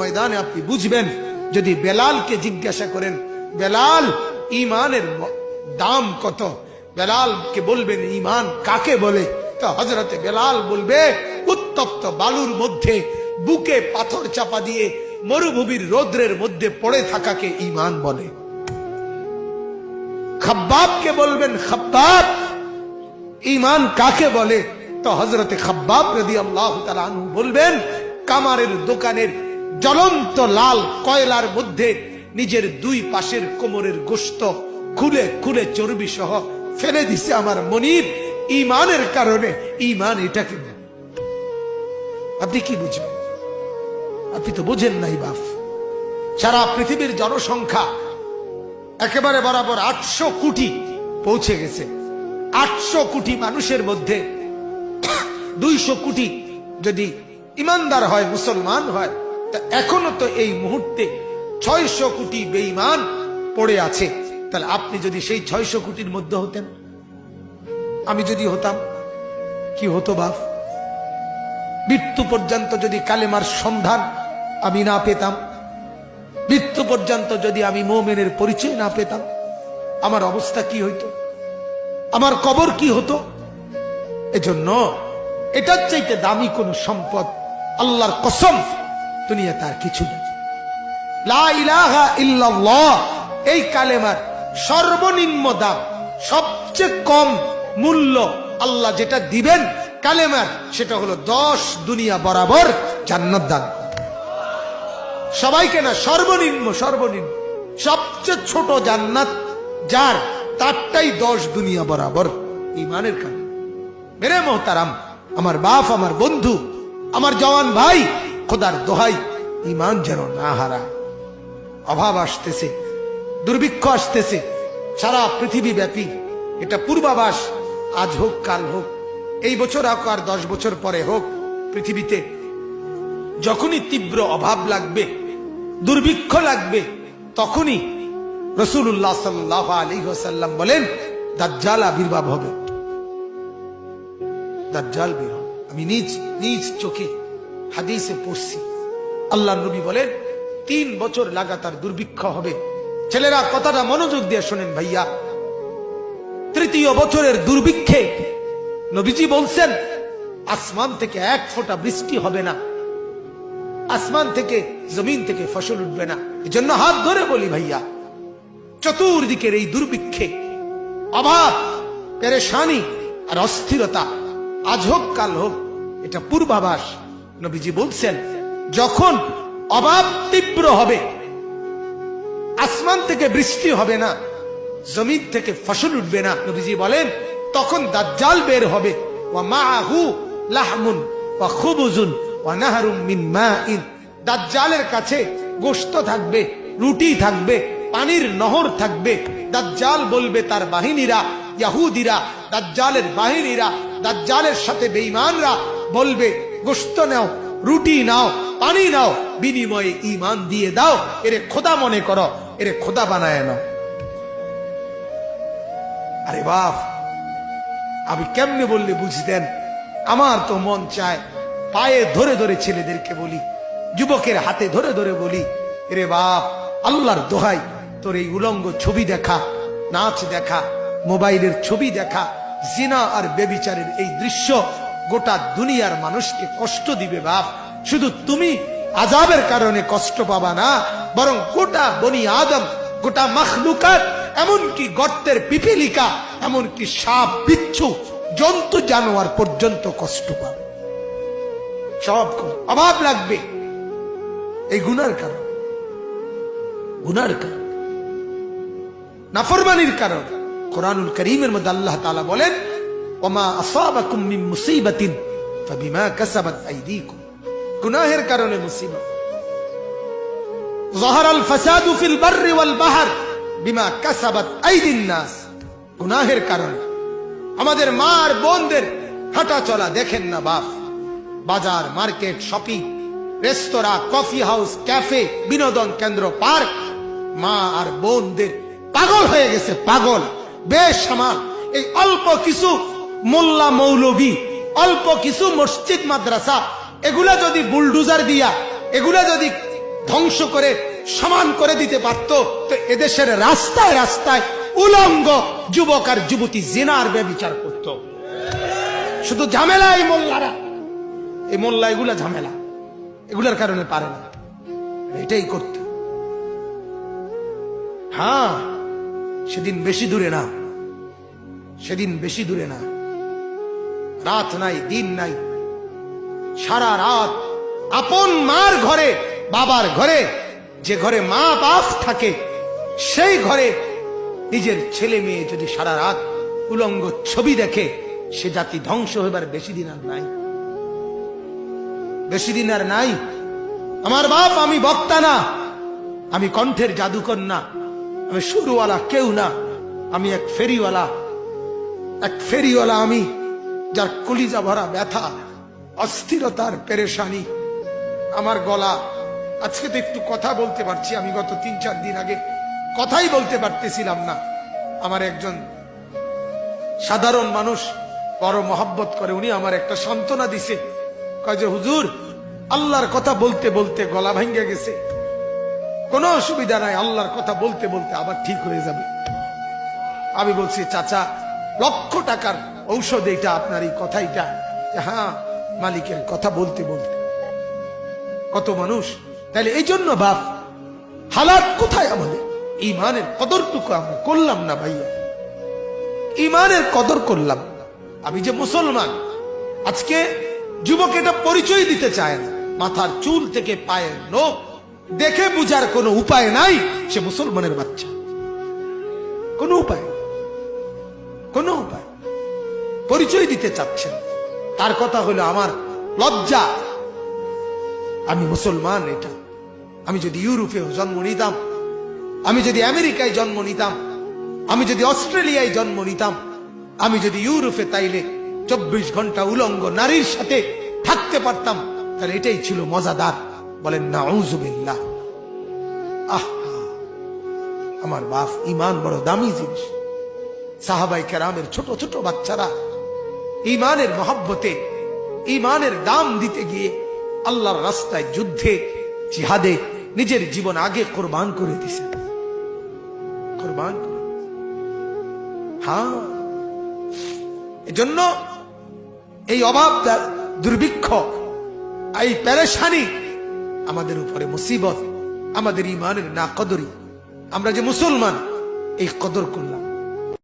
ময়দানে আপনি বুঝবেন। যদি বেলালকে জিজ্ঞাসা করেন, বেলাল ঈমানের দাম কত, বেলালকে বলবেন ঈমান কাকে বলে, তো হযরতে বেলাল বলবে উত্তপ্ত বালুর মধ্যে বুকে পাথর চাপা দিয়ে মরুভূমির রৌদ্রের মধ্যে পড়ে থাকাকে ঈমান বলে। খাব্বাবকে বলবেন, খাব্বাব ঈমান কাকে বলে, তো হযরতে খাব্বাব রাদিয়াল্লাহু তাআলা আনহু বলবেন কামারের দোকানের জ্বলন্ত লাল কয়লার মধ্যে নিজের দুই পাশের কোমরের গোশত খুলে খুলে চর্বি সহ ফেলে দিছে আমার মনিব ঈমানের কারণে। ঈমান এটাকে আপনি কি বুঝবেন? আপনি তো বুঝেন নাই বাপ। সারা পৃথিবীর জনসংখ্যা একেবারে বরাবর 800 কোটি পৌঁছে গেছে। 800 কোটি মানুষের মধ্যে 200 কোটি যদি ইমানদার হয়, মুসলমান হয়, তা এখনো তো এই মুহূর্তে 600 কোটি বেঈমান পড়ে আছে। তাহলে আপনি যদি সেই 600 কোটির মধ্যে হতেন, আমি যদি হতাম, কি হতো বাপ? মৃত্যু পর্যন্ত যদি কালেমার সন্ধান আমি না পেতাম, মৃত্যু পর্যন্ত যদি আমি মুমিনের পরিচয় না পেতাম, আমার অবস্থা কি হইতো? আমার কবর কি হতো? এজন্য এটার চাইতে দামি কোন সম্পদ আল্লাহর কসম দুনিয়াতে আর কিছু নেই। লা ইলাহা ইল্লাল্লাহ এই কালেমার সর্বনিম্ন দাম, সবচেয়ে কম মূল্য আল্লাহ যেটা দিবেন কালেমার, সেটা হলো 10 দুনিয়া বরাবর জান্নাত দান। সবাইকে না, সর্বনিম্ন সর্বনিম্ন সবচেয়ে ছোট জান্নাত যার, তারটাই 10 দুনিয়া বরাবর ঈমানের কারণে। মেরে মোহতারাম, আমার বাপ, আমার বন্ধু, আমার জওয়ান ভাই, খোদার দোহাই ঈমান যেন না হারায়। অভাব আসতেছে, দুর্ভিক্ষ আসতেছে সারা পৃথিবী ব্যাপী, এটা পূর্বাভাস। আজ হোক কাল হোক, এই বছর হোক আর 10 বছর পরে হোক, পৃথিবীতে যখনই তীব্র অভাব লাগবে, দুর্ভিক্ষ লাগবে, তখনই রাসূলুল্লাহ সাল্লাল্লাহু আলাইহি ওয়াসাল্লাম বলেন দাজ্জাল আবির্ভাব হবে। দাজ্জাল বের হবে। আমি নিজ চোখে হাদিসে পড়ছি, আল্লাহর নবী বলেন 3 বছর লাগাতার দুর্ভিক্ষ হবে। ছেলেরা কথাটা মনোযোগ দিয়ে শোনেন ভাইয়া। 3য় বছরের দুর্ভিক্ষে নবীজি বলছেন আসমান থেকে 1 ফোঁটা বৃষ্টি হবে না, আসমান থেকে জমিন থেকে ফসল উঠবে না। এজন্য হাত ধরে বলি ভাইয়া, চতুর্দিকের এই দুর্ভিক্ষে অভাব, পেরেশানি আর অস্থিরতা, আজ হোক কাল হোক, এটা পূর্বাভাস। নবীজি বলছেন যখন অভাব তীব্র হবে, আসমান থেকে বৃষ্টি হবে না, জমিন থেকে ফসল উঠবে না, নবীজি বলেন তখন দাজ্জাল বের হবে। ওয়া মাআহু লাহমুন ওয়া খুবুজুন ওয়া নাহরুম মিন মাইন। দাজ্জালের কাছে গোশত থাকবে, রুটি থাকবে, পানির নহর থাকবে। দাজ্জাল বলবে তার বাহিনীরা, ইহুদিরা, দাজ্জালের বাহিনীরা, দাজ্জালের সাথে বেঈমানরা বলবে গোশত নাও, রুটি নাও, পানি নাও, বিনিময়ে ঈমান দিয়ে দাও, এরে খোদা মনে করো, এরে খোদা বানায় নাও। আরে বাপ, আমি কেমনে বললে বুঝতেন? আমার তো মন চায় পায়ে ধরে ধরে ছেলেদেরকে বলি, যুবকের হাতে ধরে ধরে বলি, এরে বাপ, আল্লাহর দোহাই তোর এই উলঙ্গ ছবি দেখা, নাচ দেখা, মোবাইলের ছবি দেখা, জিনা আর বেবিচারের এই দৃশ্য গোটা দুনিয়ার মানুষকে কষ্ট দিবে বাপ। শুধু তুমি আযাবের কারণে কষ্ট পাবা না, বরং গোটা বনি আদম, গোটা মাখলুকাত, এমনকি গর্তের পিপিলিকা, এমনকি সাপ, বিচ্ছু, জন্তু জানোয়ার পর্যন্ত কষ্ট পাবে। সব অভাব লাগবে এই গুনার কারণ, গুনার কারণ, নাফরমানির কারণ। কোরআনুল কারীমের মধ্যে আল্লাহ তাআলা বলেন ওমা আসাবাকুম মিন মুসিবাতিন ফাবিমা কাসাবাত আইদিকুম। গুনাহের কারণে মুসিবত। যাহারাল ফাসাদু ফিল বাররি ওয়াল বাহর বিমা কাসাবাত আইদিন নাস। গুনাহের কারণে আমাদের মা আর বোনদের হাঁটা চলা দেখেন না বাপ, বাজার, মার্কেট, শপিং, রেস্তোরাঁ, কফি হাউস, ক্যাফে, বিনোদন কেন্দ্র, পার্ক, মা আর বোনদের পাগল হয়ে গেছে, পাগল বেসামাল। এই অল্প কিছু মোল্লা মৌলবী, অল্প কিছু মসজিদ মাদ্রাসা, এগুলা যদি বুলডোজার দিয়া, এগুলা যদি ধ্বংস করে সমান করে দিতে পারত, তো এদেশের রাস্তায় রাস্তায় উলঙ্গ যুবক আর যুবতী জিনার ব্যভিচার করত। শুধু ঝামেলা এই মোল্লারা, এই মোল্লা এগুলা ঝামেলা, এগুলার কারণে পারে না, এটাই করত। হ্যাঁ, সেদিন বেশি দূরে না, সেদিন বেশি দূরে না, রাত নাই দিন নাই, সারা রাত আপন মার ঘরে, বাবার ঘরে, যে ঘরে মা বাপ থাকে সেই ঘরে নিজের ছেলে মেয়ে যদি সারা রাত উলঙ্গ ছবি দেখে, সে জাতি ধ্বংস হইবার বেশি দিন আর নাই, বেশি দিন আর নাই। আমার বাপ, আমি বক্তা না, আমি কণ্ঠের জাদুকর না, আমি সুরওয়ালা কেউ না, আমি এক ফেরিওয়ালা, এক ফেরিওয়ালা আমি, যার কলিজা ভরা ব্যথা, অস্থিরতার পেরেশানি। আমার গলা আজকে তো একটু কথা বলতে পারছি, আমি গত 3-4 দিন আগে কথাই বলতে পারতেছিলাম না। আমার একজন সাধারণ মানুষ বড় মহব্বত করে, উনি আমার একটা সান্ত্বনা দিছে, কয় যে হুজুর আল্লাহর কথা বলতে বলতে গলা ভেঙে গেছে, কোনো অসুবিধা নাই, আল্লাহর কথা বলতে বলতে আবার ঠিক হয়ে যাবে। আমি বলছি চাচা, লক্ষ টাকার ঔষধ এইটা, আপনার এই কথাইটা, হ্যাঁ মালিকের কথা বলতে বলতে। কত মানুষ, তাহলে এই জন্য বাপ, হালাত কোথায় আমাদের? ইমানের কদরটুকু আমরা করলাম না ভাইয়া, ইমানের কদর করলাম। আমি যে মুসলমান, আজকে যুবক এটা পরিচয় দিতে চায় না, মাথার চুল থেকে পায়ের নখ দেখে বুঝার কোনো উপায় নাই সে মুসলমানের বাচ্চা, কোনো উপায়, কোনো উপায় পরিচয় দিতে চাচ্ছেন। তার কথা হলো আমার লজ্জা, আমি মুসলমান। এটা আমি যদি ইউরোপে জন্ম নিতাম, আমি যদি আমেরিকায় জন্ম নিতাম, আমি যদি অস্ট্রেলিয়ায় জন্ম নিতাম, আমি যদি ইউরোপে তাইলে 24 ঘন্টা উলঙ্গ নারীর সাথে থাকতে পারতাম, তাহলে এটাই ছিল মজাদার। বলেন নাউজুবিল্লাহ। আমার বাপ, ইমান বড় দামি জিনিস। সাহাবায়ে কেরামের ছোট ছোট বাচ্চারা ইমানের মহব্বতে, ইমানের দাম দিতে গিয়ে আল্লাহর রাস্তায় যুদ্ধে, জিহাদে নিজের জীবন আগে কোরবান করে দিছে, কোরবান করে। হ্যাঁ, এজন্য এই অভাব, দুর্ভিক্ষ, এই পেরেশানি আমাদের উপরে মুসিবত, আমাদের ইমানের না কদরি। আমরা যে মুসলমান, এই কদর করলাম।